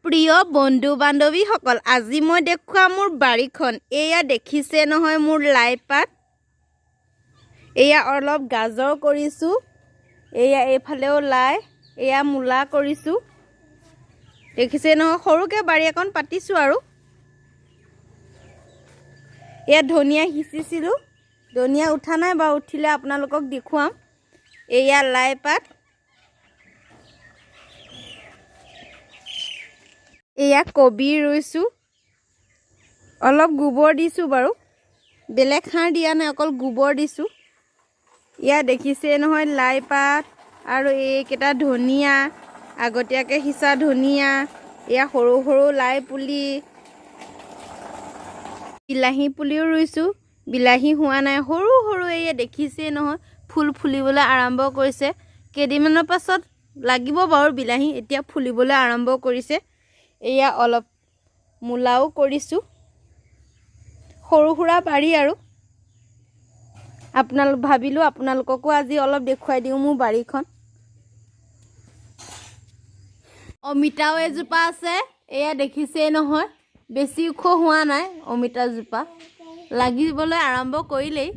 প্ৰিয় বন্ধু বান্ধৱীসকল, আজি মই দেখুৱা মোৰ বাৰীখন। এয়া দেখিছে নহয় মোৰ লাই পাত। এয়া অলপ গাজৰ কৰিছোঁ, এয়া এইফালেও লাই, এয়া মূলা কৰিছোঁ। দেখিছে নহয়, সৰুকৈ বাৰী এখন পাতিছোঁ আৰু। এয়া ধনিয়া সিঁচিছিলোঁ, ধনিয়া উঠা নাই বাৰু, উঠিলে আপোনালোকক দেখুৱাম। এয়া লাই পাত, এয়া কবি ৰুইছোঁ, অলপ গোবৰ দিছোঁ বাৰু, বেলেগ সাৰ দিয়া নাই, অকল গোবৰ দিছোঁ। এয়া দেখিছে নহয় লাই পাত আৰু এইকেইটা ধনিয়া, আগতীয়াকৈ সিঁচা ধনিয়া। এয়া সৰু সৰু লাই পুলি, বিলাহী পুলিও ৰুইছোঁ, বিলাহী হোৱা নাই, সৰু সৰু। এয়া দেখিছে নহয় ফুল ফুলিবলৈ আৰম্ভ কৰিছে। কেইদিনমানৰ পাছত লাগিব বাৰু বিলাহী, এতিয়া ফুলিবলৈ আৰম্ভ কৰিছে। এয়া অলপ মূলাও কৰিছোঁ, সৰু সুৰা বাৰী আৰু। ভাবিলোঁ আপোনালোককো আজি অলপ দেখুৱাই দিওঁ মোৰ বাৰীখন। অমিতাও এজোপা আছে, এয়া দেখিছেই নহয়, বেছি ওখ হোৱা নাই অমিতাজোপা, লাগিবলৈ আৰম্ভ কৰিলেই।